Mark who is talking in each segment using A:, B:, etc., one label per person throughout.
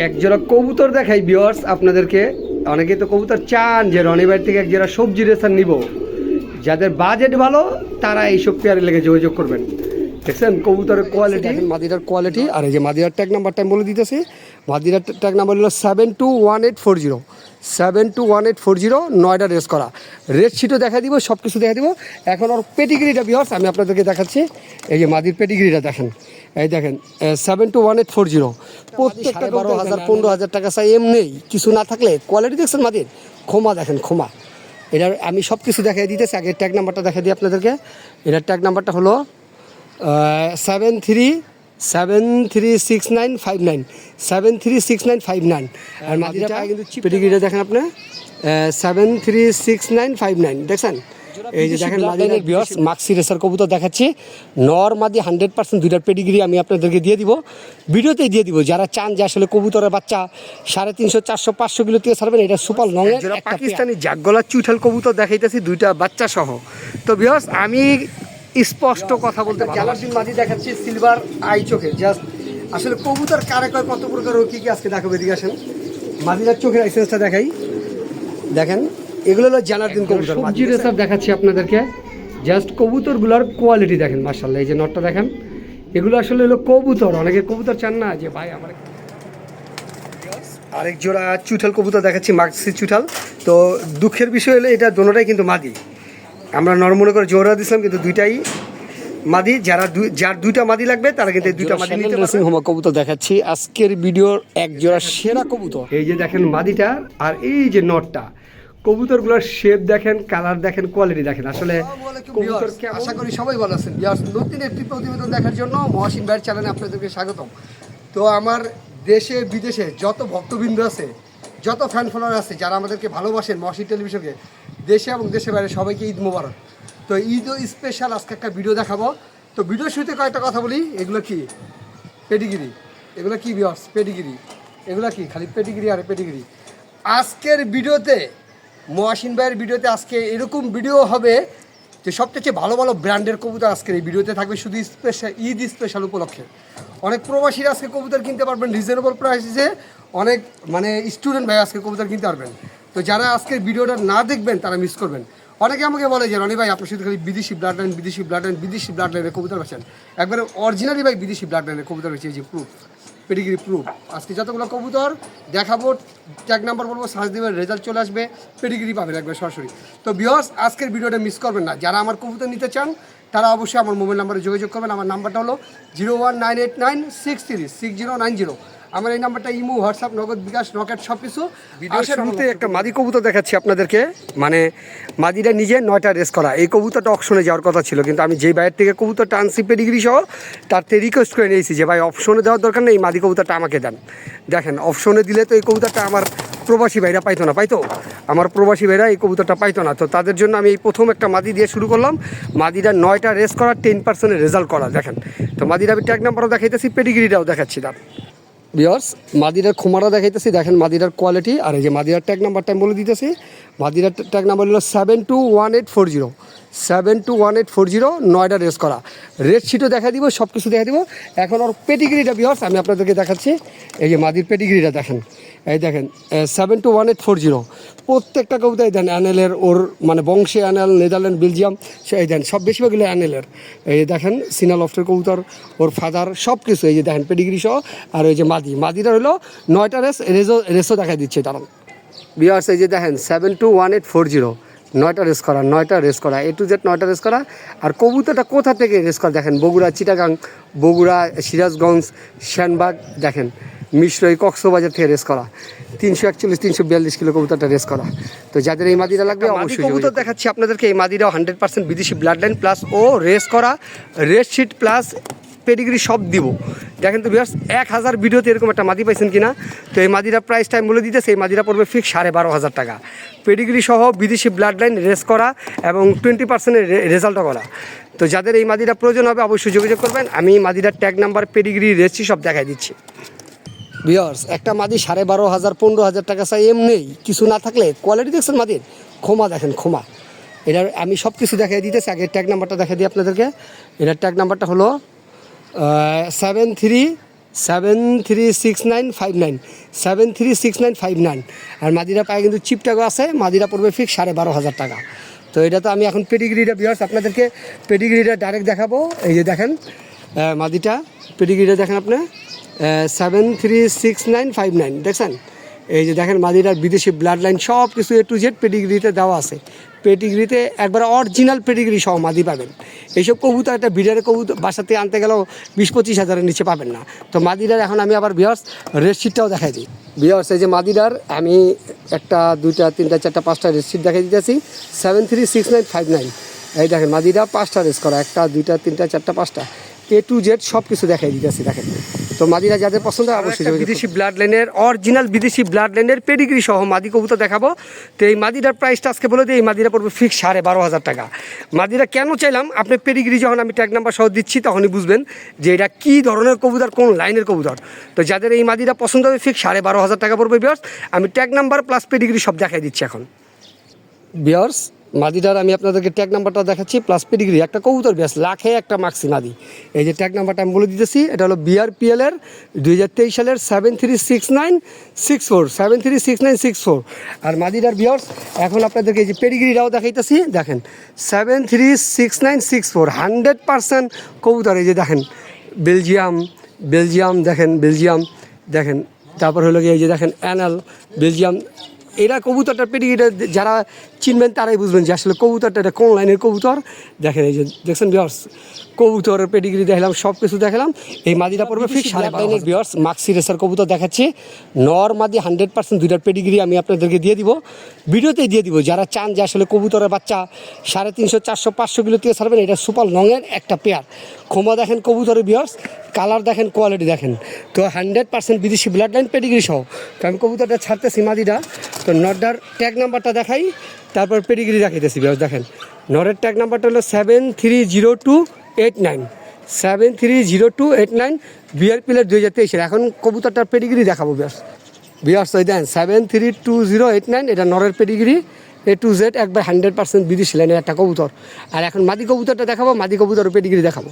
A: একজোড়া কবুতর দেখাই ভিউয়ার্স আপনাদেরকে। অনেকেই তো কবুতর চান যে রনি ভাই থেকে একজোড়া সবজি রেসার নিব। যাদের বাজেট ভালো তারা এইসব পেয়ারে লেগে যোগাযোগ করবেন। দেখছেন কবুতরের কোয়ালিটি, মাদিরার কোয়ালিটি। আর এই যে মাদিরার ট্যাগ নাম্বারটা আমি বলে দিতেছি। মাদিরার ট্যাগ নাম্বার হলো 721840, 721840, নয়ডা রেস করা। রেড শিটও দেখা দিব, সব কিছু দেখা দিব। এখন ওর পেটিগিরিটা ভিউয়ার্স আমি আপনাদেরকে দেখাচ্ছি। এই যে মাদির পেটিগিরিটা দেখেন, এই দেখেন 721840। প্রত্যেকটা 12,000 15,000 টাকা চাই এমনি কিছু না থাকলে। কোয়ালিটি দেখছেন মাদির, খোমা দেখেন খোমা। এটার আমি সব কিছু দেখাই দিতেছি। আগে ট্যাগ নাম্বারটা দেখা দিই আপনাদেরকে। এটার ট্যাগ নাম্বারটা হলো 736959, 736959। আর মাদিটা কিন্তু পেডিগ্রিটা দেখেন আপনি 736959 দেখছেন। এই যে দেখেন মাদিনের ভিউয়ার্স মাক্সি রেসার কবুতর দেখাচ্ছি। নর মাদি 100% দুইটার পেডিগ্রি আমি আপনাদেরকে দিয়ে দিব, ভিডিওতেই দিয়ে দিব। যারা চান যে আসলে কবুতরের বাচ্চা 350 400 500 কিলো থেকে ছাড়বেন, এটা সুপার লং এর পাকিস্তানি জাগগলা চুইঠাল কবুতর দেখাইতেছি দুইটা বাচ্চা সহ। তো ভিউয়ার্স আমি স্পষ্ট কথা বলতে জালারদিন মাদি দেখাচ্ছি সিলভার আই চোখে। জাস্ট আসলে কবুতর কারে কয় কত প্রকার ও কি কি আজকে দেখাবো। এদিকে আসেন মাদিরার চোখের আইসেন্সটা দেখাই। দেখেন এগুলো হলো জালারদিন কবুতর সবজি রেসার দেখাচ্ছি আপনাদেরকে। জাস্ট কবুতরগুলোর কোয়ালিটি দেখেন মাশাআল্লাহ। এই যে নটটা দেখেন, এগুলো আসলে হলো কবুতর। অনেকে কবুতর চান না যে ভাই আমার। আরেক জোড়া চুঠাল কবুতর দেখাচ্ছি, মাক্সি চুঠাল। তো দুঃখের বিষয় হলো এটা দোনোটাই কিন্তু মাদি। আমরা নরমলে করে জোড়া দিছিলাম কিন্তু দুইটাই মাদি। যার দুইটা মাদি লাগবে তারা কিন্তু দুইটা মাদি নিতে পারবে। সিংহমা কবুতর দেখাচ্ছি আজকের ভিডিওর এক জোড়া সেরা কবুতর। এই যে দেখেন মাদিটা আর এই যে নটটা, কবুতরগুলোর শেপ দেখেন, কালার দেখেন, কোয়ালিটি দেখেন। আসলে কবুতরকে আশা করি সবাই ভালো আছেন। নতুন একটি প্রতিবেদন দেখার জন্য মহসিন ভাইয়ের চ্যানেলে আপনাদেরকে স্বাগতম। তো আমার দেশে বিদেশে যত ভক্তবৃন্দ আছে, যত ফ্যান ফলোয়ার আছে, যারা আমাদেরকে ভালোবাসেন মহসিন টেলিভিশনকে, দেশে এবং দেশের বাইরে সবাইকে ঈদ মোবারক। তো ঈদও স্পেশাল আজকে একটা ভিডিও দেখাবো। তো ভিডিও শুরুতে কয়েকটা কথা বলি। এগুলো কি পেডিগিরি, এগুলো কি ভিউয়ার্স পেডিগিরি, এগুলো কি খালি পেডিগিরি আর পেডিগিরি। আজকের ভিডিওতে মহসিন ভাইয়ের ভিডিওতে আজকে এরকম ভিডিও হবে যে সবচেয়ে ভালো ভালো ব্র্যান্ডের কবুতর আজকের এই ভিডিওতে থাকবে, শুধু স্পেশাল ঈদ স্পেশাল উপলক্ষে। অনেক প্রবাসীরা আজকে কবুতর কিনতে পারবেন রিজনেবল প্রাইসে। অনেক স্টুডেন্ট ভাই আজকে কবুতর কিনতে পারবেন। তো যারা আজকের ভিডিওটা না দেখবেন তারা মিস করবেন। অনেকে আমাকে বলে যে রনি ভাই আপনার শুধু খালি বিদেশি ব্লাড লাইন, বিদেশি ব্লাড লাইন, বিদেশি ব্লাড লাইনের কবুতর বেছেন। একবারে অরিজিনালি ভাই বিদেশি ব্লাড লাইনের কবুতর বেছে, এই যে প্রুফ, পেডিগ্রি প্রুফ। আজকে যতগুলো কবুতর দেখাবো ট্যাগ নাম্বার বলবো, সার্চ দেবেন, রেজাল্ট চলে আসবে, পেডিগ্রি পাবেন একবার সরাসরি। তো ভিউয়ার্স আজকের ভিডিওটা মিস করবেন না। যারা আমার কবুতর নিতে চান তারা অবশ্যই আমার মোবাইল নাম্বারে যোগাযোগ করবেন। আমার নাম্বারটা হলো 01989636090। আমার এই নাম্বারটা ইমো, হোয়াটসঅ্যাপ, নগদ, বিকাশ, রকেট সব কিছু। শুরুতে একটা মাদি কবুতর দেখাচ্ছি আপনাদেরকে। মাদিটা নিজে 9টা রেস করা। এই কবুতরটা অপশনে যাওয়ার কথা ছিল, কিন্তু আমি যেই বাইরের থেকে কবুতরটা আনছি পেডিগ্রি সহ তার থেকে রিকোয়েস্ট করে নিয়েছি যে ভাই অপশনে দেওয়ার দরকার নেই, এই মাদি কবুতরটা আমাকে দেন। দেখেন অপশনে দিলে তো এই কবুতরটা আমার প্রবাসী ভাইরা পাইতো না, আমার প্রবাসী ভাইরা এই কবুতরটা পাইতো না। তো তাদের জন্য আমি এই প্রথম একটা মাদি দিয়ে শুরু করলাম। মাদিটা 9টা রেস করা, 10% রেজাল্ট করা। দেখেন তো মাদিটা আমি ট্যাগ নাম্বারও দেখাইতেছি, পেডিগ্রিটাও দেখাচ্ছি। তার ভিউয়ার্স মাদিরার খোমারা দেখাইতেছি, দেখেন মাদিরার কোয়ালিটি। আর এই যে মাদিরার ট্যাগ নাম্বারটা আমি বলে দিতেছি। মাদিরার ট্যাগ নাম্বার হলো 721840, 721840, নয়ডা রেস করা। রেড শিটও দেখা দিব, সব কিছু দেখা দিব। এখন ওর পেডিগ্রিটা ভিউয়ার্স আমি আপনাদেরকে দেখাচ্ছি। এই যে মাদির পেডিগ্রিটা দেখেন, এই দেখেন 721840। প্রত্যেকটা কবুতর দেন অ্যানেলের, ওর বংশে অ্যানেল, নেদারল্যান্ড, বেলজিয়াম, এই দেন সব বেশিরভাগগুলো অ্যানেলের। এই দেখেন সিনাল অফটের কবুতর, ওর ফাদার সব কিছু এই যে দেখেন পেডিগ্রি সহ। আর ওই যে মাদিটা হলো 9টা রেসও দেখা দিচ্ছে তারা ভিউয়ার্স। এই যে দেখেন 721840, 9টা রেস করা, 9টা রেস করা, A to Z 9টা রেস করা। আর কবুতরটা কোথা থেকে রেস করা দেখেন, বগুড়া, চিটাগাং, বগুড়া, সিরাজগঞ্জ, শ্যানবাগ, দেখেন মিশ্রই, কক্সবাজার থেকে রেস করা। 341 342 কিলো কবুতরটা রেস করা। তো যাদের এই মাদিটা লাগবে অবশ্যই কবুতর দেখাচ্ছি আপনাদেরকে। এই মাদিটাও 100% বিদেশি ব্লাড লাইন প্লাস ও রেস করা, রেড শিট প্লাস পেডিগ্রি সব দিব। দেখেন তো ভিউয়ার্স 1000 ভিডিওতে এরকম একটা মাদি পাইছেন কিনা। তো এই মাদিরা প্রাইস টাইম বলে দিতেছে, এই মাদিরা পড়বে ফিক্স 12,500 টাকা, পেডিগ্রি সহ, বিদেশি ব্লাড লাইন, রেস করা এবং 20% রেজাল্টও করা। তো যাদের এই মাদিরা প্রয়োজন হবে অবশ্যই যোগাযোগ করবেন। আমি মাদিরার ট্যাগ নাম্বার, পেডিগ্রি, রেসি সব দেখাই দিচ্ছি। ভিউয়ার্স একটা মাদি 12,500 15,000 টাকা চাই এমনি কিছু না থাকলে। কোয়ালিটি দেখছেন মাদির, খোমা দেখেন খোমা। এটার আমি সব কিছু দেখাই দিতেছি। আগে ট্যাগ নাম্বারটা দেখা দিই আপনাদেরকে। এটার ট্যাগ নাম্বারটা হলো 73 736959, 736959। আর মাদিরা পায়ে কিন্তু চিপটাগো আছে, মাদিরা পড়বে ফিক্স 12,500 টাকা। তো এটা তো আমি এখন পেডিগ্রিটা ভিউয়ার্স আপনাদেরকে পেডিগ্রিটা ডাইরেক্ট দেখাবো। এই যে দেখেন মাদিটা পেডিগ্রিটা দেখেন আপনি 736959 দেখছেন। এই যে দেখেন মাদিরার বিদেশি ব্লাড লাইন সব কিছু A to Z পেডিগ্রিতে দেওয়া আছে। পেডিগ্রিতে একবার অরিজিনাল পেডিগ্রি সহ মাদি পাবেন। এইসব কবুতর একটা বিডারের কবুতর বাসাতে আনতে গেলেও 20-25 হাজারের নিচে পাবেন না। তো মাদিরার এখন আমি আবার ভিউয়ার্স রেডশিটটাও দেখাই দিই। ভিউয়ার্স এই যে মাদিরার আমি 1, 2, 3, 4, 5টা রেডশিট দেখাই দিতেছি 736959। এই দেখেন মাদিরা 5টা রেস করা, 1, 2, 3, 4, 5টা A to Z সব কিছু দেখাই দিতেছি দেখেন। তো মাদিরা যাদের পছন্দ অবশ্যই বিদেশি ব্লাড লাইনের অরিজিনাল বিদেশি ব্লাড লাইনের পেডিগ্রি সহ মাদি কবুতর দেখাবো। তো এই মাদিরার প্রাইসটা আজকে বলে দিই, এই মাদিরা পড়বে ফিক্স 12,500 টাকা। মাদিরা কেন চাইলাম, আপনি পেডিগ্রি যখন আমি ট্যাগ নাম্বার সহ দিচ্ছি তখনই বুঝবেন যে এটা কী ধরনের কবুতর, কোন লাইনের কবুতর। তো যাদের এই মাদিরা পছন্দ হবে ফিক্স 12,500 টাকা পড়বে ভিউয়ার্স। আমি ট্যাগ নাম্বার প্লাস পেডিগ্রি সব দেখাই দিচ্ছি এখন ভিউয়ার্স। মাদিটার আমি আপনাদেরকে ট্যাগ নাম্বারটা দেখাচ্ছি প্লাস পেডিগ্রি, একটা কবুতর ব্যাস লাখে একটা মাক্সি মাদি। এই যে ট্যাগ নাম্বারটা আমি বলে দিতেছি, এটা হলো BRPL এর 2023 সালের 736964, 736964। আর মাদিটার ভিউয়ার্স এখন আপনাদেরকে এই যে পেডিগ্রিটাও দেখাইতেছি দেখেন 736964 100% কবুতর। এই যে দেখেন বেলজিয়াম দেখেন, দেখেন। তারপর হলো গিয়ে এই যে দেখেন অ্যানাল বেলজিয়াম। এরা কবুতরটার পেডিগ্রিটা যারা চিনবেন তারাই বুঝবেন যে আসলে কবুতরটা এটা কোন লাইনের কবুতর। দেখেন এই যে দেখছেন ভিউয়ার্স কবুতরের পেডিগ্রি দেখালাম, সব কিছু দেখালাম। এই মাদিটা পড়বে ফিক্স 12,500 ভিউয়ার্স। মাক্সি রেসার কবুতর দেখাচ্ছি নর মাদি 100% দুইটার পেডিগ্রি আমি আপনাদেরকে দিয়ে দিব, ভিডিওতেই দিয়ে দিব। যারা চান যে আসলে কবুতরের বাচ্চা 350, 400, 500 কিলো থেকে ছাড়বেন, এটা সুপার লংয়ের একটা পেয়ার। খোমা দেখেন কবুতরের ভিউয়ার্স, কালার দেখেন, কোয়ালিটি দেখেন। তো 100% বিদেশি ব্লাড লাইন পেডিগ্রি সহ। তো আমি কবুতরটা ছাড়তেছি মাদিটা। তো নরটার ট্যাগ নাম্বারটা দেখাই, তারপর পেডিগ্রি দেখাইতেছি ভিউয়ার্স। দেখেন নরের ট্যাগ নাম্বারটা হলো 730289, 730289 BRPL এর 2023। এখন কবুতরটার পেডিগ্রি দেখাবো ভিউয়ার্স। ওই দেন 732089, এটা নরের পেডিগ্রি A to Z একবার 100% বিদেশি লাইনের একটা কবুতর। আর এখন মাদি কবুতরটা দেখাবো, মাদি কবুতরের পেডিগ্রি দেখাবো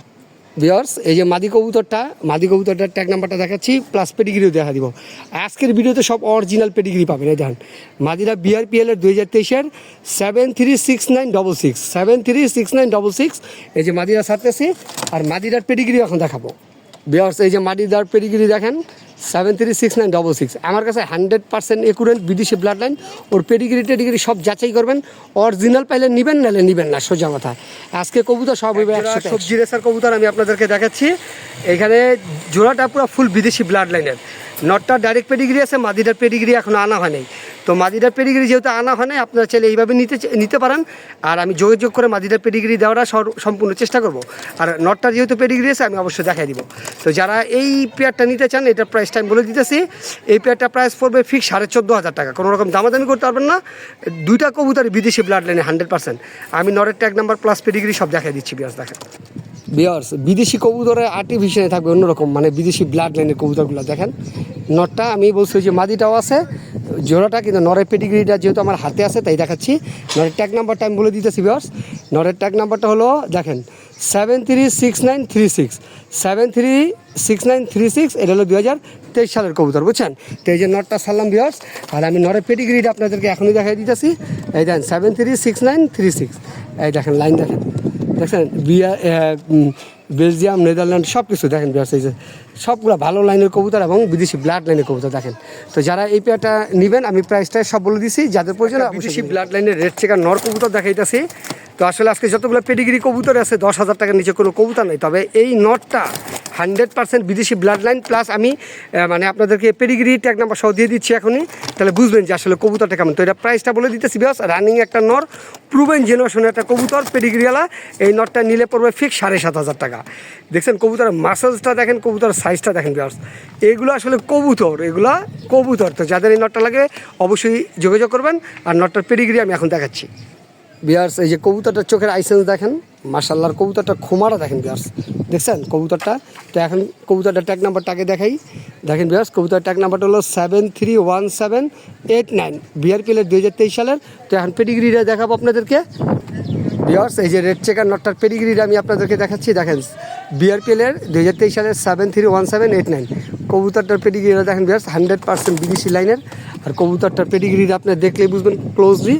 A: ভিউয়ার্স। এই যে মাদি কবুতরটার ট্যাগ নাম্বারটা দেখাচ্ছি প্লাস পেডিগ্রিও দেখা দিব। আজকের ভিডিওতে সব অরিজিনাল পেডিগ্রি পাবেন। এই দেখেন মাদিরা BRPL এর 2023-এর 736966, 736966। এই যে মাদিরা ছাড়তেছি। আর মাদিরার পেডিগ্রি এখন দেখাবো ভিউয়ার্স। এই যে মাদিরার পেডিগ্রি দেখেন 736966। আমার কাছে 100% একুরেন্ট বিদেশি ব্লাড লাইন। ওর পেডিগ্রি টেডিগ্রি সব যাচাই করবেন, অরিজিনাল পাইলে নেবেন, নাহলে নেবেন না, সোজা কথা। আজকে কবুতর সব সবজি রেসার কবুতর আমি আপনাদেরকে দেখাচ্ছি। এখানে জোড়াটা পুরো ফুল বিদেশি ব্লাড লাইনের। নটটা ডাইরেক্ট পেডিগ্রি আছে, মাদিটার পেডিগ্রি এখনও আনা হয় নাই। তো মাদিটার পেডিগ্রি যেহেতু আনা হয় নাই, আপনারা চাইলে এইভাবে নিতে পারেন। আর আমি যোগাযোগ করে মাদিটার পেডিগ্রি দেওয়াটা সম্পূর্ণ চেষ্টা করব। আর নটটার যেহেতু পেডিগ্রি আছে আমি অবশ্যই দেখাই দিব। তো যারা এই পেয়ারটা নিতে চান, এটার প্রাইসটা আমি বলে দিতেছি। এই পেয়ারটা প্রাইস পড়বে ফিক্স 14,500 টাকা। কোনো রকম দামাদামি করতে পারবেন না। দুইটা কবুতর বিদেশি ব্লাড লাইনে 100%। আমি নরের ট্যাগ নাম্বার প্লাস পেডিগ্রি সব দেখাই দিচ্ছি ভিউয়ার্স। দেখেন ভিউয়ার্স বিদেশি কবুতরের আর্টিফিশিয়ালে থাকবে অন্যরকম, মানে বিদেশি ব্লাড লাইনের কবুতরগুলো দেখেন। নটটা আমি বলছি যে মাদিটাও আছে, জোড়াটা কিন্তু নরের পেডিগ্রিটা যেহেতু আমার হাতে আছে তাই দেখাচ্ছি। নরের ট্যাগ নাম্বারটা আমি বলে দিতেছি ভিউয়ার্স। নরের ট্যাগ নাম্বারটা হলো দেখেন 736936, 736936। এটা হলো 2023 সালের কবুতর, বুঝছেন। তো এই যে নটটা সারলাম ভিউয়ার্স। আর আমি নরের পেডিগ্রিটা আপনাদেরকে এখনই দেখাই দিতেছি। এই দেখেন 736936। এই দেখেন লাইন দেখেন, দেখছেন বেলজিয়াম, নেদারল্যান্ড সব কিছু দেখেন ভিউয়ার্স। এই যে সবগুলো ভালো লাইনের কবুতর এবং বিদেশি ব্লাড লাইনের কবুতর দেখেন। তো যারা এই পেয়ারটা নেবেন আমি প্রাইসটা সব বলে দিছি, যাদের প্রয়োজন বিদেশি ব্লাড লাইনের রেড চেকার নর কবুতর দেখাইতেছি। তো আসলে আজকে যতগুলো পেডিগ্রি কবুতর আছে 10,000 টাকার নিচে কোনো কবুতর নেই। তবে এই নটটা 100% বিদেশি ব্লাড লাইন প্লাস আমি মানে আপনাদেরকে পেডিগ্রি ট্যাগ নাম্বার সহ দিয়ে দিচ্ছি এখনই, তাহলে বুঝবেন যে আসলে কবুতরটা কেমন। তো এটা প্রাইসটা বলে দিতেছি ভিউয়ার্স। রানিং একটা নর, প্রুভেন জেনারেশনের একটা কবুতর পেডিগ্রিওয়ালা। এই নটটা নিলে পড়বে ফিক্স 7,500 টাকা। দেখছেন কবুতরের মাসেলসটা দেখেন, কবুতরের সাইজটা দেখেন ভিউয়ার্স। এগুলো আসলে কবুতর। তো যাদের এই নটটা লাগে অবশ্যই যোগাযোগ করবেন। আর নটটার পেডিগ্রি আমি এখন দেখাচ্ছি ভিউয়ার্স। এই যে কবুতরটার চোখের আইসেন্স দেখেন, মাশাআল্লাহর কবুতরটা খোমারা দেখেন ভিউয়ার্স, দেখছেন কবুতরটা। তো এখন কবুতরটার ট্যাগ নাম্বারটা আগে দেখাই। দেখেন ভিউয়ার্স কবুতরের ট্যাগ নাম্বারটা হলো 731789, BRPL এর 2023 সালের। তো এখন পেডিগ্রিটা দেখাবো আপনাদেরকে ভিউয়ার্স। এই যে রেড চেকার নটটার পেডিগ্রিটা আমি আপনাদেরকে দেখাচ্ছি। দেখেন BRPL এর 2023 সালের 731789 কবুতরটার পেডিগ্রিটা দেখেন ভিউয়ার্স 100% বিদেশি লাইনের। আর কবুতরটার পেডিগ্রিটা আপনি দেখলেই বুঝবেন ক্লোজলি।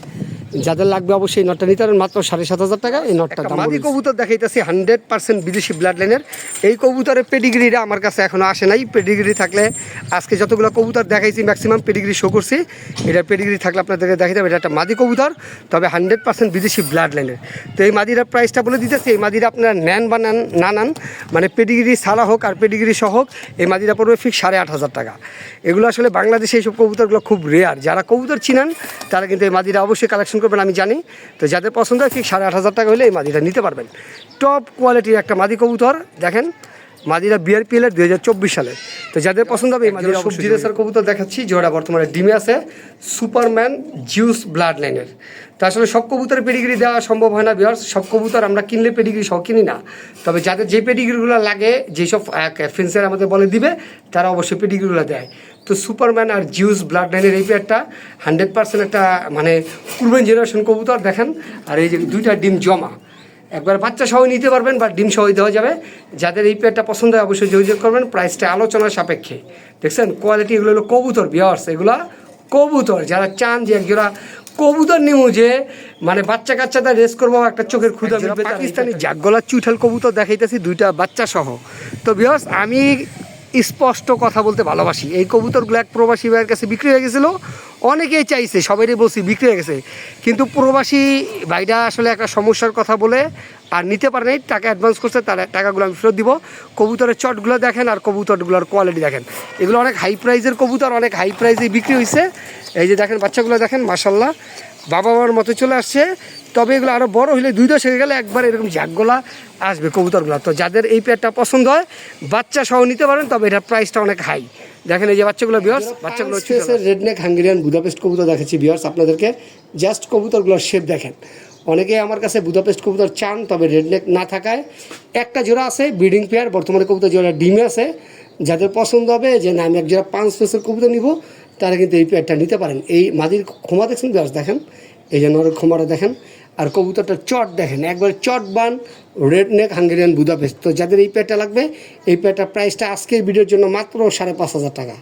A: যাদের লাগবে অবশ্যই নটটা নিতে পারেন মাত্র 7,500 টাকা। এই নটটা মাদি কবুতর দেখাইতেছি 100% বিদেশি ব্লাড লাইনের। এই কবুতরের পেডিগ্রিটা আমার কাছে এখনও আসে নাই। পেডিগ্রি থাকলে আজকে যতগুলো কবুতর দেখাইছি ম্যাক্সিমাম পেডিগ্রি শো করছি। এটার পেডিগ্রি থাকলে আপনাদেরকে দেখাইতে হবে। এটা একটা মাদি কবুতর, তবে 100% বিদেশি ব্লাড লাইনের। তো এই মাদিটার প্রাইসটা বলে দিতেছি। এই মাদিটা আপনারা নেন বা না নেন, মানে পেডিগ্রি ছাড়া হোক আর পেডিগ্রি সহ হোক, এই মাদিটা পড়বে ফিক্স 8,500 টাকা। এগুলো আসলে বাংলাদেশে এইসব কবুতরগুলো খুব রেয়ার। যারা কবুতর চিনেন তারা কিন্তু এই মাদিটা অবশ্যই কালেকশন করবেন, আমি জানি। তো যাদের পছন্দ হয় ঠিক 8,500 টাকা হলে এই মাদিটা নিতে পারবেন। টপ কোয়ালিটির একটা মাদি কবুতর দেখেন, মাদিরা বিআরপিএলের 2024 সালে। তো যাদের পছন্দ হবে এই মাদিরা সবজি রেসার কবুতর দেখাচ্ছি, যেটা বর্তমানে ডিমে আছে, সুপারম্যান জিউস ব্লাড লাইনের। তো আসলে সব কবুতরের পেডিগ্রি দেওয়া সম্ভব হয় না ভিউয়ার্স। সব কবুতর আমরা কিনলে পেডিগ্রি সহ কিনি না। তবে যাদের যে পেডিগ্রিগুলো লাগে, যেসব ফেন্সার আমাদের বলে দিবে, তারা অবশ্যই পেডিগ্রিগুলো দেয়। তো সুপারম্যান আর জিউস ব্লাড লাইনের এই পেয়ারটা 100% একটা মানে পূর্বের জেনারেশন কবুতর দেখেন। আর এই যে দুইটা ডিম জমা, একবার বাচ্চা সহ নিতে পারবেন বা ডিম সহ দেওয়া যাবে। যাদের এই পেয়ারটা পছন্দ হয় অবশ্যই যোগাযোগ করবেন, প্রাইসটা আলোচনার সাপেক্ষে। দেখছেন কোয়ালিটি, এগুলো হলো কবুতর ভিউয়ার্স, এগুলা কবুতর। যারা চান যে একজোড়া কবুতর নিউ যে মানে বাচ্চা কাচ্চাদের রেস করবো, একটা চোখের ক্ষুধা মিটবে, পাকিস্তানি জাগগলা চুইঠাল কবুতর দেখাইতেছি দুইটা বাচ্চা সহ। তো ভিউয়ার্স আমি স্পষ্ট কথা বলতে ভালোবাসি। এই কবুতরগুলো এক প্রবাসী ভাইয়ের কাছে বিক্রি হয়ে গেছিলো, অনেকেই চাইছে, সবাইই বলছি বিক্রি হয়ে গেছে। কিন্তু প্রবাসী ভাইরা আসলে একটা সমস্যার কথা বলে আর নিতে পারে নাই, টাকা অ্যাডভান্স করছে, তার টাকাগুলো আমি ফেরত দিব। কবুতরের চটগুলো দেখেন আর কবুতরগুলোর কোয়ালিটি দেখেন। এগুলো অনেক হাই প্রাইজের কবুতর, অনেক হাই প্রাইজে বিক্রি হয়েছে। এই যে দেখেন বাচ্চাগুলো দেখেন, মাশাল্লাহ বাবা মার মতো চলে আসছে। তবে এগুলো আরও বড় হলে 2 হয়ে গেলে একবার এরকম ঝাঁকগোলা আসবে কবুতরগুলো। তো যাদের এই পেয়ারটা পছন্দ হয় বাচ্চা সহ নিতে পারেন, তবে এটার প্রাইসটা অনেক হাই। দেখেন এই যে বাচ্চাগুলো ভিউয়ার্স, বাচ্চাগুলো হচ্ছে রেডনেক হাঙ্গেরিয়ান বুদাপেস্ট কবুতর দেখাচ্ছি ভিউয়ার্স আপনাদেরকে। জাস্ট কবুতরগুলোর শেপ দেখেন। অনেকে আমার কাছে বুদাপেস্ট কবুতর চান, তবে রেডনেক না থাকায় একটা জোড়া আছে ব্রিডিং পেয়ার, বর্তমানে কবুতর জোড়া ডিমে আছে। যাদের পছন্দ হবে যে না আমি এক জোড়া 5 পিসের কবুতর নিব, তারা কিন্তু এই পেয়ারটা নিতে পারেন। এই মাদির ক্ষমা দেখছেন ভিউয়ার্স, দেখেন এই যে নরের ক্ষমাটা দেখেন। আর কবুতরটার চট দেখেন, একবার চট বান রেডনেক হাঙ্গেরিয়ান বুদাপেস্ট। তো যাদের এই পেয়ারটা লাগবে, এই পেয়ারটার প্রাইসটা আজকের ভিডিওর জন্য মাত্র 5,500 টাকা।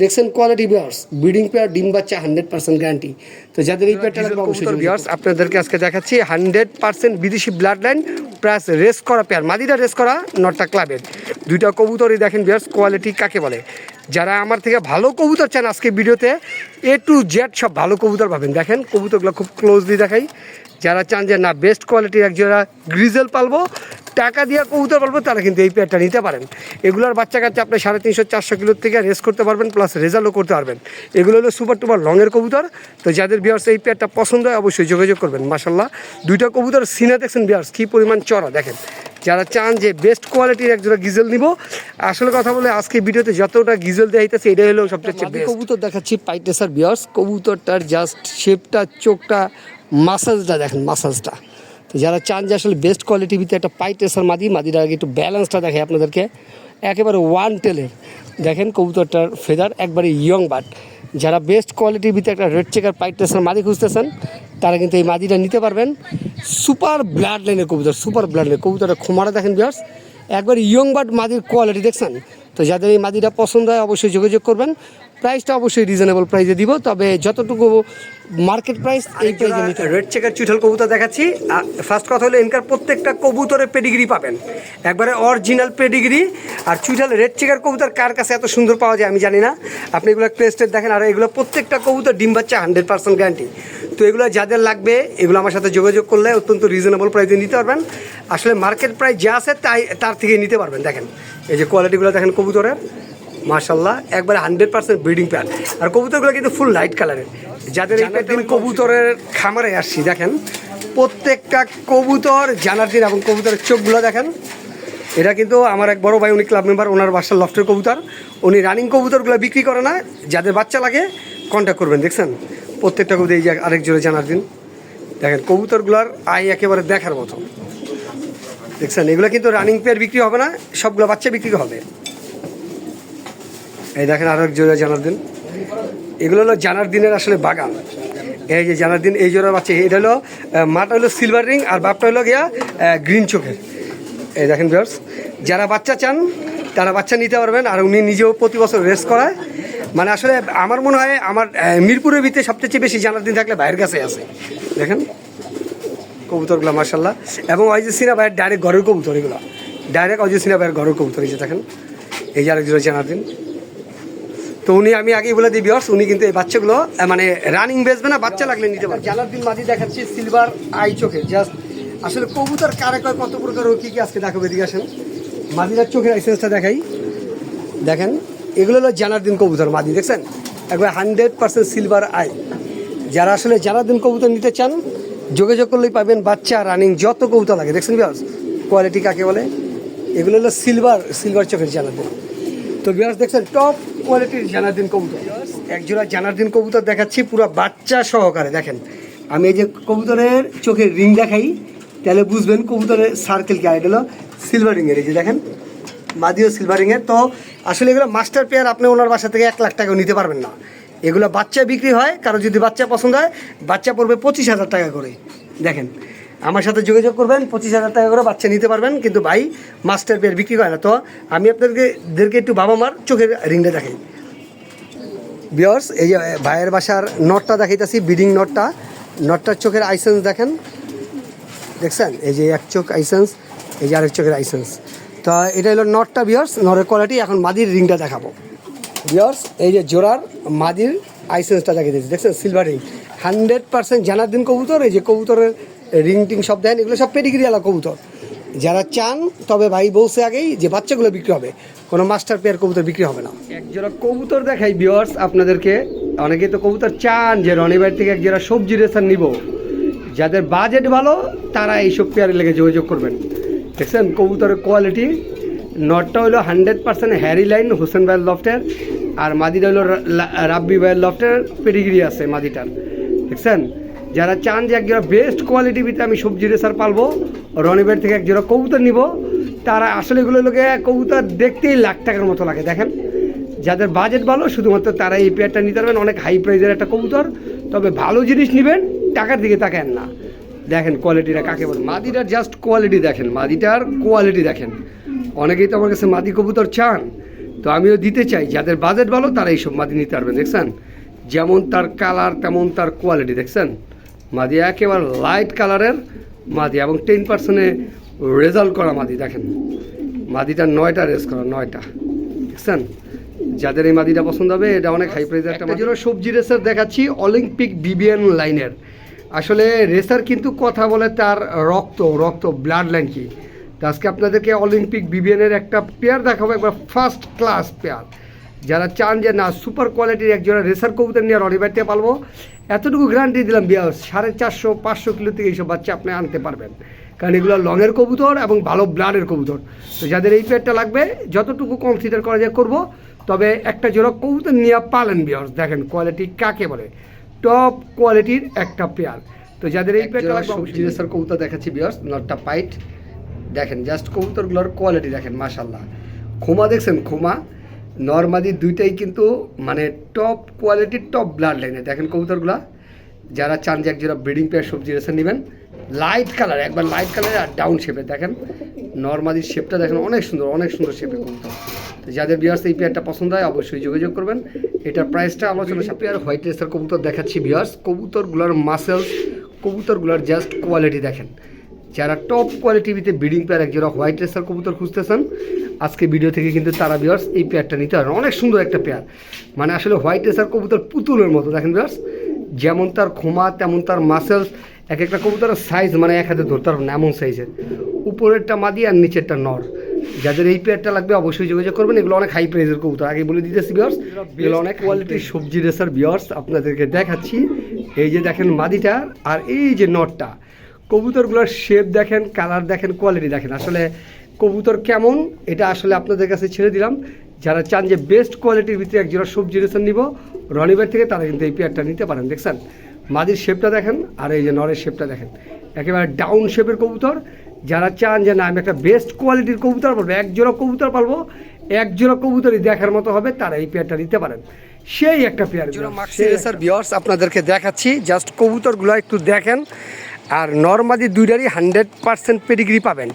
A: দেখছেন কোয়ালিটি ভিউয়ার্স, ব্রিডিং পেয়ার, ডিম বাচ্চা 100% গ্যারান্টি। তো যাদের এই পেয়ারটা লাগবে অবশ্যই ভিউয়ার্স আপনাদেরকে আজকে দেখাচ্ছি 100% বিদেশি ব্লাড লাইন প্লাস রেস করা পেয়ার। মাদিটা রেস করা, নটটা ক্লাবের। দুইটা কবুতরই দেখেন ভিউয়ার্স, কোয়ালিটি কাকে বলে। যারা আমার থেকে ভালো কবুতর চান আজকে ভিডিওতে A to Z সব ভালো কবুতর পাবেন। দেখেন কবুতরগুলো খুব ক্লোজলি দেখাই। যারা চান যে না বেস্ট কোয়ালিটির একজোড়া গ্রিজেল পালবো, টাকা দিয়ে কবুতর পালবো, তারা কিন্তু এই পেয়ারটা নিতে পারেন। এগুলোর বাচ্চা কাচ্চা আপনি 350-400 কিলোর থেকে রেস করতে পারবেন, প্লাস রেজাল্টও করতে পারবেন। এগুলো হলো সুপার টুপার লংয়ের কবুতর। তো যাদের ভিউয়ার্স এই পেয়ারটা পছন্দ হয় অবশ্যই যোগাযোগ করবেন। মাশাল্লাহ দুইটা কবুতর সিনা দেখছেন ভিউয়ার্স, কী পরিমাণ চড়া দেখেন। যারা চান যে বেস্ট কোয়ালিটির একজোড়া গিজেল নিব, আসলে কথা বলে আজকে ভিডিওতে যতটা গিজেল দেখাইতেছে এটাই হলো সবচেয়ে বেস্ট কবুতর দেখাচ্ছি পাইটেসার ভিউয়ার্স। কবুতরটার জাস্ট শেপটা, চোখটা, মাসাজটা দেখেন, মাসাজটা। তো যারা চান যে আসলে বেস্ট কোয়ালিটির ভিতরে একটা পাইটেসার মাদিটা আগে একটু ব্যালেন্সটা দেখে আপনাদেরকে, একেবারে ওয়ান টেলের দেখেন কবুতরটার ফেদার, একবারে ইয়ং বাট। যারা বেস্ট কোয়ালিটির ভিতরে একটা রেড চেকার পাইটেসার মাদি খুঁজতেছেন, তারা কিন্তু এই মাদিটা নিতে পারবেন। সুপার ব্লাড লাইনের কবুতর, সুপার ব্লাড লাইনের কবুতরের খোমাটা দেখেন ভিউয়ার্স, একবার ইয়ং বাট মাদির কোয়ালিটি দেখছেন। তো যাদের এই মাদিটা পছন্দ হয় অবশ্যই যোগাযোগ করবেন। প্রাইসটা অবশ্যই রিজনেবল প্রাইসে দিব, তবে যতটুকু মার্কেট প্রাইস এই প্রাইসে নিতে। রেড চেকার চুইঠাল কবুতর দেখাচ্ছি। ফার্স্ট কথা হলো এনকার প্রত্যেকটা কবুতরের পেডিগ্রি পাবেন, একবারে অরিজিনাল পেডিগ্রি। আর চুইঠাল রেড চেকার কবুতর কার কাছে এত সুন্দর পাওয়া যায় আমি জানি না, আপনি এগুলো ক্রেস্টেড দেখেন। আর এগুলো প্রত্যেকটা কবুতর ডিম বাচ্চা 100% গ্যারান্টি। তো এগুলো যাদের লাগবে এগুলো আমার সাথে যোগাযোগ করলে অত্যন্ত রিজনেবল প্রাইসে নিতে পারবেন। আসলে মার্কেট প্রাইস যা আছে তার থেকে নিতে পারবেন। দেখেন এই যে কোয়ালিটিগুলো দেখেন কবুতরের, মাশাল্লাহ একবারে 100% ব্রিডিং পেয়ার। আর কবুতরগুলো কিন্তু ফুল লাইট কালারের। যাদের এই দিন কবুতরের খামারে আসছি দেখেন, প্রত্যেকটা কবুতর জানার দিন এবং কবুতরের চোখগুলো দেখেন। এটা কিন্তু আমার এক বড় ভাই, উনি ক্লাব মেম্বার, ওনার বাসার লফটের কবুতর। উনি রানিং কবুতরগুলো বিক্রি করে না, যাদের বাচ্চা লাগে কন্ট্যাক্ট করবেন। দেখছেন প্রত্যেকটা কবুতর, এই যে আরেক জোরে জানার দিন দেখেন, কবুতরগুলোর আয় একেবারে দেখার মতো। দেখছেন এগুলো কিন্তু রানিং পেয়ার বিক্রি হবে না, সবগুলো বাচ্চা বিক্রি হবে। এই দেখেন আরেক জোড়া জানার দিন, এগুলো হলো জানার দিনের আসলে বাগান। এই যে জানার দিন এই জোড়া বাচ্চা, এটা হলো মাটা হলো সিলভার রিং আর বাপটা হলো গিয়া গ্রিন চোখের। এই দেখেন ভিউয়ার্স, যারা বাচ্চা চান তারা বাচ্চা নিতে পারবেন। আর উনি নিজেও প্রতি বছর রেস করায়। মানে আসলে আমার মনে হয় আমার মিরপুরের ভিতরে সবচেয়ে বেশি জানার দিন থাকলে ভাইয়ের কাছে আছে। দেখেন কবুতরগুলো মার্শাল্লাহ, এবং ওই যে সিনা ভাইয়ের ডাইরেক্ট ঘরের কবুতর, এগুলো ডাইরেক্ট ওই যে সিনা ভাইয়ের ঘরের কবুতর। এই যে দেখেন, এই যে আরেকজন জানার দিন। তো উনি আমি আগেই বলে দিই ভিউয়ার্স, উনি কিন্তু এই বাচ্চাগুলো মানে রানিং বেচবে না, বাচ্চা লাগলে নিতে পারে। জানার দিন মাঝি দেখাচ্ছি সিলভার আই চোখে। জাস্ট আসলে কবুতর কারে কয় কত প্রকার ও কী কী আজকে দেখাবো, এদিকে আসেন। মাদিরার চোখের আইসেন্সটা দেখাই, দেখেন এগুলো হলো জানার দিন কবুতর মাদি, দেখছেন একবার 100% সিলভার আই। যারা আসলে জানার দিন কবুতর নিতে চান যোগাযোগ করলেই পাবেন, বাচ্চা রানিং যত কবুতর লাগে। দেখছেন ভিউয়ার্স কোয়ালিটি কাকে বলে, এগুলো হলো সিলভার চোখের জানার দিন। তো ভিউয়ার্স দেখছেন টপ কোয়ালিটির জানার দিন কবুতর। একজোড়া জানার দিন কবুতর দেখাচ্ছি পুরো বাচ্চা সহকারে। দেখেন আমি এই যে কবুতরের চোখের রিং দেখাই, তাহলে বুঝবেন কবুতরের সার্কেল কি। আর এটা হলো সিলভার রিংয়ের, এই যে দেখেন মাদিও সিলভার রিংয়ের। তো আসলে এগুলো মাস্টার পেয়ার, আপনি ওনার বাসা থেকে 1 লাখ টাকাও নিতে পারবেন না। এগুলো বাচ্চা বিক্রি হয়, কারো যদি বাচ্চা পছন্দ হয় বাচ্চা পড়বে 25,000 টাকা করে। দেখেন আমার সাথে যোগাযোগ করবেন, 25,000 টাকা করে বাচ্চা নিতে পারবেন, কিন্তু ভাই মাস্টার পেয়ার বিক্রি হয় না। তো আমি আপনাদেরকে একটু বাবা মার চোখের রিংটা দেখাই। ভিউয়ার্স এই যে ভাইয়ের বাসার নটটা দেখাইতেছি, ব্রিডিং নটটার চোখের আইসেন্স দেখেন, দেখছেন এই যে এক চোখ আইসেন্স, এই যে আরেক চোখের আইসেন্স। তো এটা হলো নটটা ভিউয়ার্স, নরের কোয়ালিটি। এখন মাদির রিংটা দেখাবো ভিউয়ার্স, এই যে জোড়ার মাদির আইসেন্সটা দেখাইতেছি, দেখছেন সিলভার রিং 100% জানার দিন কবুতর। এই যে কবুতরের রিং টিং সব দেন, এগুলো সব পেডিগ্রিওয়ালা কবুতর। যারা চান, তবে ভাই বলছে আগেই যে বাচ্চাগুলো বিক্রি হবে, কোনো মাস্টার পেয়ার কবুতর বিক্রি হবে না। একজোড়া কবুতর দেখাই ভিউয়ার্স আপনাদেরকে। অনেকেই তো কবুতর চান যে রনি ভাই থেকে একজোড়া সবজি রেসার নিব, যাদের বাজেট ভালো তারা এইসব পেয়ারে লেগে যোগাযোগ করবেন। দেখছেন কবুতরের কোয়ালিটি, নটটা হলো 100% হ্যারি লাইন হোসেন ভাইয়ের লফটের, আর মাদিটা হলো রাব্বি ভাইয়ের লফটের পেডিগ্রি আছে মাদিটার। দেখছেন যারা চান যে একজোড়া বেস্ট কোয়ালিটির ভিতরে আমি সবজি রেসার পালবো, রনিবের থেকে একজোড়া কবুতর নিব, তারা আসলে এগুলো লোকে কবুতর দেখতেই লাখ টাকার মতো লাগে। দেখেন যাদের বাজেট ভালো শুধুমাত্র তারা এই পেয়ারটা নিতে পারবেন। অনেক হাই প্রাইজের একটা কবুতর, তবে ভালো জিনিস নেবেন, টাকার দিকে তাকান না। দেখেন কোয়ালিটিটা কাকে বলে, মাদিটার জাস্ট কোয়ালিটি দেখেন, মাদিটার কোয়ালিটি দেখেন। অনেকেই তো আমার কাছে মাদি কবুতর চান, তো আমিও দিতে চাই। যাদের বাজেট ভালো তারা এইসব মাদি নিতে পারবেন। দেখছেন যেমন তার কালার তেমন তার কোয়ালিটি। দেখছেন মাদি একেবারে লাইট কালারের মাদি, এবং 10% রেজাল্ট করা মাদি। দেখেন মাদিটা 9টা রেস করা, 9টা। দেখছেন যাদের এই মাদিটা পছন্দ হবে, এটা অনেক হাই প্রাইজের একটা মাদি। সবজি রেসার দেখাচ্ছি অলিম্পিক বিবিএন লাইনের। আসলে রেসার কিন্তু কথা বলে তার রক্ত ব্লাড লাইন কি। তো আজকে আপনাদেরকে অলিম্পিক বিবিএনের একটা পেয়ার দেখাবো, একবার ফার্স্ট ক্লাস পেয়ার। যারা চান যে না সুপার কোয়ালিটির একজোড়া রেসার কবুতর নিয়ে রনিবাইতে পালবো, এতটুকু গ্যারান্টি দিলাম বিয়াস 450-500 কিলো থেকে এইসব বাচ্চা আপনি আনতে পারবেন, কারণ এগুলো লংয়ের কবুতর এবং ভালো ব্লাডের কবুতর। তো যাদের এই পেয়ারটা লাগবে যতটুকু কনসিডার করা যায় করবো, তবে একটা জোড়া কবুতর নিয়ে পালেন বিয়াস। দেখেন কোয়ালিটি কাকে বলে, টপ কোয়ালিটির একটা পেয়ার। তো যাদের এই পেয়ারটা সবজি রেসার কবুতর দেখাচ্ছি বিয়াস, নটটা পাইট। দেখেন জাস্ট কবুতরগুলোর কোয়ালিটি দেখেন মাশাল্লাহ। খোমা দেখছেন, খোমা নর্মাদি দুইটাই কিন্তু মানে টপ কোয়ালিটির টপ ব্লাড লাইনে। দেখেন কবুতরগুলা, যারা চান যে একজোড়া ব্রিডিং পেয়ার সবজি রেসার নেবেন, লাইট কালার, একবার লাইট কালারে আর ডাউন শেপে। দেখেন নর্মাদির শেপটা দেখেন অনেক সুন্দর শেপে কবুতর। তো যাদের ভিউয়ার্স এই পেয়ারটা পছন্দ হয় অবশ্যই যোগাযোগ করবেন। এটার প্রাইসটা আলোচনা পেয়ার হোয়াইট রেসার কবুতর দেখাচ্ছি ভিউয়ার্স। কবুতরগুলোর মাসেলস, কবুতরগুলোর জাস্ট কোয়ালিটি দেখেন। যারা টপ কোয়ালিটিতে ব্রিডিং পেয়ার একজোড়া হোয়াইট রেসার কবুতর খুঁজতেছেন, আজকে ভিডিও থেকে কিন্তু তারা ভিউয়ার্স এই পেয়ারটা নিতে পারেন। অনেক সুন্দর একটা পেয়ার, মানে আসলে হোয়াইট রেসার কবুতর পুতুলের মতো। দেখেন ভিউয়ার্স যেমন তার খোমা তেমন তার মাসেলস, এক একটা কবুতরের সাইজ মানে এক হাতে ধরতে পারবেন এমন সাইজের, উপরেরটা মাদি আর নিচেরটা নর। যাদের এই পেয়ারটা লাগবে অবশ্যই যোগাযোগ করবেন। এগুলো অনেক হাই প্রাইজের কবুতর, আগে বলে দিতেছি ভিউয়ার্স, এগুলো অনেক কোয়ালিটির সবজি রেসার ভিউয়ার্স আপনাদেরকে দেখাচ্ছি। এই যে দেখেন মাদিটা আর এই যে নটটা, কবুতরগুলোর শেপ দেখেন, কালার দেখেন, কোয়ালিটি দেখেন। আসলে কবুতর কেমন এটা আসলে আপনাদের কাছে ছেড়ে দিলাম। যারা চান যে বেস্ট কোয়ালিটির ভিতরে একজোড়া সবজি রেসার নিব রনিবার থেকে, তারা কিন্তু এই পেয়ারটা নিতে পারেন। দেখছেন মাদির শেপটা দেখেন, আর এই যে নরের শেপটা দেখেন, একেবারে ডাউন শেপের কবুতর। যারা চান যে না আমি একটা বেস্ট কোয়ালিটির কবুতর পালবো, একজোড়া কবুতর পালবো, একজোড়া কবুতরই দেখার মতো হবে, তারা এই পেয়ারটা নিতে পারেন। সেই একটা পেয়ার রেসার ভিউয়ার্স আপনাদেরকে দেখাচ্ছি। জাস্ট কবুতরগুলো একটু দেখেন, আর নর মাদি দুইটারই 100% পেডিগ্রি পাবেন।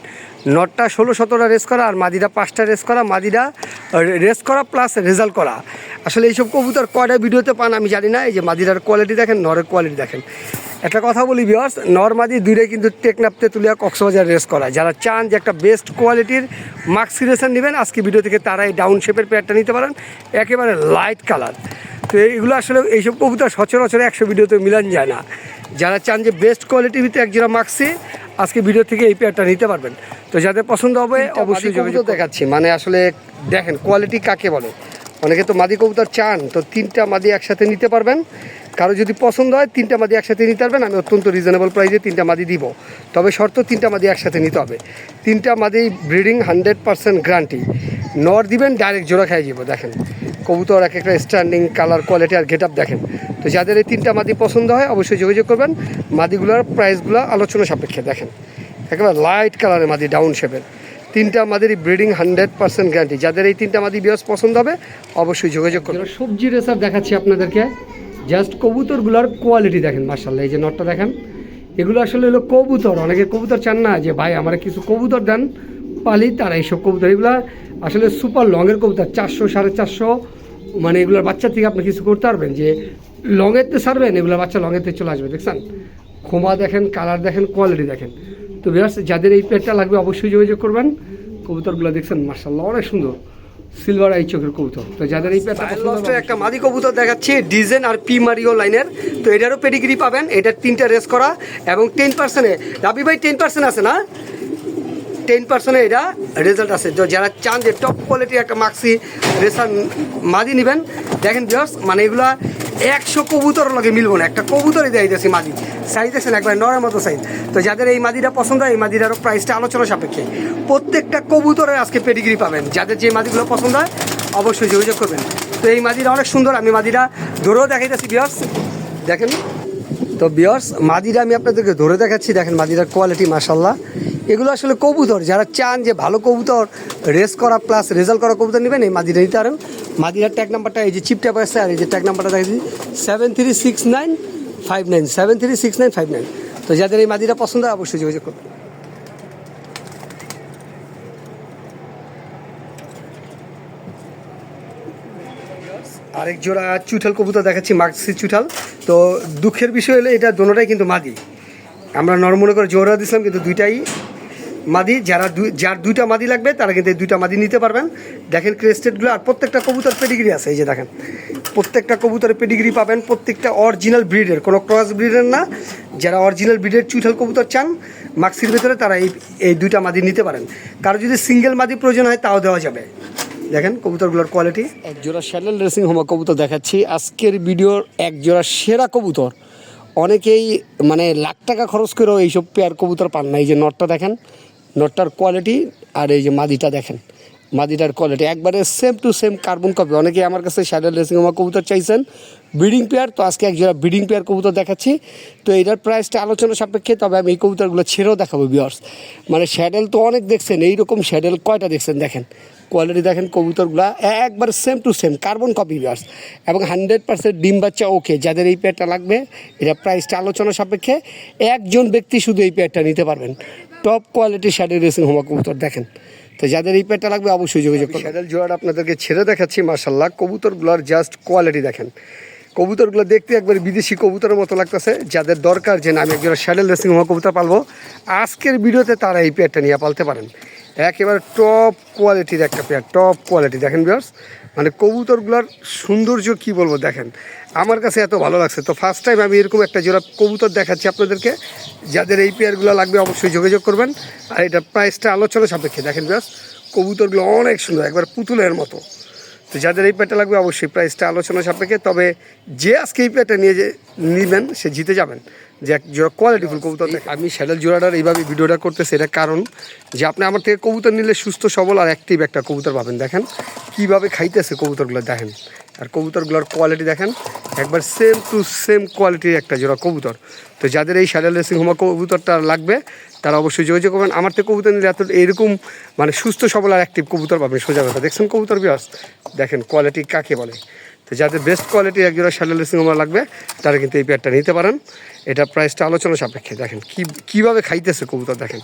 A: নরটা 16-17টা রেস করা আর মাদিটা 5টা রেস করা, মাদিটা রেস করা প্লাস রেজাল্ট করা। আসলে এইসব কবুতর কয়টা ভিডিওতে পান আমি জানি না। এই যে মাদিটার কোয়ালিটি দেখেন, নরের কোয়ালিটি দেখেন। একটা কথা বলি ভিউয়ার্স, নর মাদি দুইটাই কিন্তু টেকনাফ তেঁতুলিয়া কক্সবাজার রেস করা। যারা চান যে একটা বেস্ট কোয়ালিটির মাক্সি রেসার নেবেন আজকে ভিডিও থেকে, তারা এই ডাউন শেপের পেয়ারটা নিতে পারেন, একেবারে লাইট কালার। তো এইগুলো আসলে এইসব কবুতর সচরাচর 100 ভিডিওতে মিলান যায় না। যারা চান যে বেস্ট কোয়ালিটির ভিতরে একজোড়া মাক্সি, আজকে ভিডিও থেকে এই পেয়ারটা নিতে পারবেন। তো যাদের পছন্দ হবে অবশ্যই যোগাযোগ দেখাচ্ছি। মানে আসলে দেখেন কোয়ালিটি কাকে বলে। অনেকে তো মাদি কবুতর চান, তো 3টা মাদি একসাথে নিতে পারবেন। কারো যদি পছন্দ হয় 3টা মাদি একসাথে নিতে পারবেন। আমি অত্যন্ত রিজনেবল প্রাইসে 3টা মাদি দিব, তবে শর্ত 3টা মাদি একসাথে নিতে হবে। 3টা মাদি ব্রিডিং 100% গ্যারান্টি। নর দিবেন ডাইরেক্ট জোড়া খাই যাব। দেখেন কবুতর এক একটা স্ট্যান্ডিং, কালার, কোয়ালিটি আর গেট আপ দেখেন। তো যাদের এই 3টা মাদি পছন্দ হয় অবশ্যই যোগাযোগ করবেন। মাদিগুলোর প্রাইসগুলো আলোচনা সাপেক্ষে। দেখেন একেবারে লাইট কালারের মাদি, ডাউন শেপের। 3টা মাদির ব্রিডিং 100% গ্যারান্টি। যাদের এই 3টা মাদি বিয়াস পছন্দ হবে অবশ্যই যোগাযোগ করবেন। সবজি রেসার দেখাচ্ছি আপনাদেরকে। জাস্ট কবুতরগুলোর কোয়ালিটি দেখেন মাশাআল্লাহ। এই যে নটটা দেখেন, এগুলো আসলে হলো কবুতর। অনেকে কবুতর চান না যে ভাই আমার কিছু কবুতর দেন পালি, তারা এইসব কবুতর। এগুলো আসলে সুপার লংয়ের কবুতর, 400 450, মানে এগুলোর বাচ্চা থেকে আপনি কিছু করতে পারবেন যে লংয়েরতে ছাড়বেন, এগুলোর বাচ্চা লংয়েরতে চলে আসবে। দেখছেন খোমা দেখেন, কালার দেখেন, কোয়ালিটি দেখেন। তো বিয়াস যাদের এই পেয়ারটা লাগবে অবশ্যই যোগাযোগ করবেন। কবুতরগুলো দেখছেন মাশাআল্লাহ অনেক সুন্দর, সিলভার আই চোখের কবুতর। তো যাদের এই পেয়ারটা, একটা মাদি কবুতর দেখাচ্ছি ডিজেন আর পি মারিও লাইনের। তো এটারও পেডিগ্রি পাবেন। এটার 3টা রেস করা এবং 10%-এ রাবি ভাই 10% আছে না, 10%-এ এটা রেজাল্ট আছে। তো যারা চান যে টপ কোয়ালিটির একটা মাক্সি রেসার মাদি নেবেন, দেখেন ভিউয়ার্স মানে এগুলা 100 কবুতর লগে মিলবো না, একটা কবুতরই দেয় দিয়েছি মাদি। সাইজ দেখছেন একবার নরের মতো সাইজ। তো যাদের এই মাদিটা পছন্দ হয় এই মাদিটারও প্রাইসটা আলোচনা সাপেক্ষে। প্রত্যেকটা কবুতরের আজকে পেডিগ্রি পাবেন। যাদের যে মাদিগুলো পছন্দ হয় অবশ্যই যোগাযোগ করবেন। তো এই মাদিটা অনেক সুন্দর, আমি মাদিটা ধরেও দেখাইতেছি ভিউয়ার্স দেখেন। তো ভিউয়ার্স মাদিটা আমি আপনাদেরকে ধরে দেখাচ্ছি, দেখেন মাদিটার কোয়ালিটি মাশাআল্লাহ। এগুলো আসলে কবুতর, যারা চান যে ভালো কবুতর রেস করা প্লাস রেজাল্ট করা কবুতর নেবেন এই মাদিটা নিতে পারেন। মাদিরার ট্যাগ নাম্বারটা এই যে চিপটা পাচ্ছে, আর এই যে ট্যাগ নাম্বারটা দেখেছি 736959, 736959। তো যাদের এই মাদিটা পছন্দ হয় অবশ্যই যোগাযোগ করবেন। আরেক জোড়া চুঠাল কবুতর দেখাচ্ছি, মাক্সি চুঠাল। তো দুঃখের বিষয় হলো এটা দোনোটাই কিন্তু মাদি। আমরা নর্মাল করে জোড়া দিয়েছিলাম কিন্তু দুইটাই মাদি। যার 2টা মাদি লাগবে তারা কিন্তু এই 2টা মাদি নিতে পারবেন। দেখেন ক্রেস্টেডগুলো, আর প্রত্যেকটা কবুতর পেডিগ্রি আছে। এই যে দেখেন প্রত্যেকটা কবুতরের পেডিগ্রি পাবেন, প্রত্যেকটা অরিজিনাল ব্রিডের, কোনো ক্রস ব্রিডের না। যারা অরিজিনাল ব্রিডের চুঠাল কবুতর চান মাক্সির ভেতরে তারা এই 2টা মাদি নিতে পারেন। কারো যদি সিঙ্গেল মাদি প্রয়োজন হয় তাও দেওয়া যাবে। দেখেন কবুতরগুলোর কোয়ালিটি। এক জোড়া শ্যাডেল রেসিং হোমা কবুতর দেখাচ্ছি আজকের ভিডিওর, এক জোড়া সেরা কবুতর। অনেকেই মানে লাখ টাকা খরচ করেও এইসব পেয়ার কবুতর পান না। এই যে নটটা দেখেন, নটটার কোয়ালিটি, আর এই যে মাদিটা দেখেন, মাদিটার কোয়ালিটি একবারে same to same carbon copy. অনেকেই আমার কাছে শ্যাডেল রেসিং হোমা কবুতর চাইছেন ব্রিডিং পেয়ার, তো আজকে এক জোড়া ব্রিডিং পেয়ার কবুতর দেখাচ্ছি। তো এটার প্রাইসটা আলোচনা সাপেক্ষে, তবে আমি এই কবুতরগুলো ছেড়েও দেখাবো ভিউয়ার্স। মানে শ্যাডেল তো অনেক দেখছেন, এইরকম শ্যাডেল কয়টা দেখছেন দেখেন, কোয়ালিটি দেখেন কবুতরগুলো একবার same to same carbon copy viewers, এবং 100% ডিম বাচ্চা ওকে। যাদের এই পেয়ারটা লাগবে এটা প্রাইসটা আলোচনা সাপেক্ষে, একজন ব্যক্তি শুধু এই পেয়ারটা নিতে পারবেন। টপ কোয়ালিটির শ্যাডেল রেসিং হোমা কবুতর দেখেন। তো যাদের এই পেয়ারটা লাগবে অবশ্যই যোগাযোগ করুন। শ্যাডেল জোড়াটা আপনাদেরকে ছেড়ে দেখাচ্ছি মাশাআল্লাহ। কবুতরগুলোর জাস্ট কোয়ালিটি দেখেন, কবুতরগুলো দেখতে একবার বিদেশি কবুতরের মতো লাগতেছে। যাদের দরকার যে আমি একজন শ্যাডেল রেসিং হোমা কবুতর পালবো আজকের ভিডিওতে, তারা এই পেয়ারটা নিয়ে পালতে পারেন। একেবারে টপ কোয়ালিটির একটা পেয়ার, টপ কোয়ালিটি দেখেন ভিউয়ার্স। মানে কবুতরগুলোর সৌন্দর্য কি বলবো দেখেন, আমার কাছে এত ভালো লাগছে। তো ফার্স্ট টাইম আমি এরকম একটা জোড়া কবুতর দেখাচ্ছি আপনাদেরকে। যাদের এই পেয়ারগুলো লাগবে অবশ্যই যোগাযোগ করবেন। আর এটা প্রাইসটা আলোচনা সাপেক্ষে। দেখেন ভিউয়ার্স কবুতরগুলো অনেক সুন্দর, একবার পুতুলের মতো। তো যাদের এই পেয়ারটা লাগবে অবশ্যই প্রাইসটা আলোচনা সাপেক্ষে। তবে যে আজকে এই পেয়ারটা নিয়ে যে নেবেন সে জিতে যাবেন, যে এক জোড়া কোয়ালিটিফুল কবুতর। আমি শ্যাডেল জোড়াটার এইভাবে ভিডিওটা করতেছি, এটা কারণ যে আপনি আমার থেকে কবুতর নিলে সুস্থ সবল আর অ্যাক্টিভ একটা কবুতর পাবেন। দেখেন কীভাবে খাইতেছে কবুতরগুলো দেখেন, আর কবুতরগুলোর কোয়ালিটি দেখেন একবার সেম টু সেম কোয়ালিটির একটা জোড়া কবুতর। তো যাদের এই শ্যাডেল রেসিং হোমা কবুতরটা লাগবে তারা অবশ্যই যোগাযোগ করবেন। আমার থেকে কবুতর নিলে এত এরকম মানে সুস্থ সবল আর অ্যাক্টিভ কবুতর পাবেন সোজা কথা। দেখছেন কবুতর ভিউয়ার্স, দেখেন কোয়ালিটি কাকে বলে। তো তো যাদের বেস্ট কোয়ালিটির একজোড়া শার্লেটের সিংহমালা লাগবে তারা কিন্তু এই পেয়ারটা নিতে পারেন। এটা প্রাইসটা আলোচনা সাপেক্ষে। দেখেন কীভাবে খাইতেছে কবুতর, দেখেন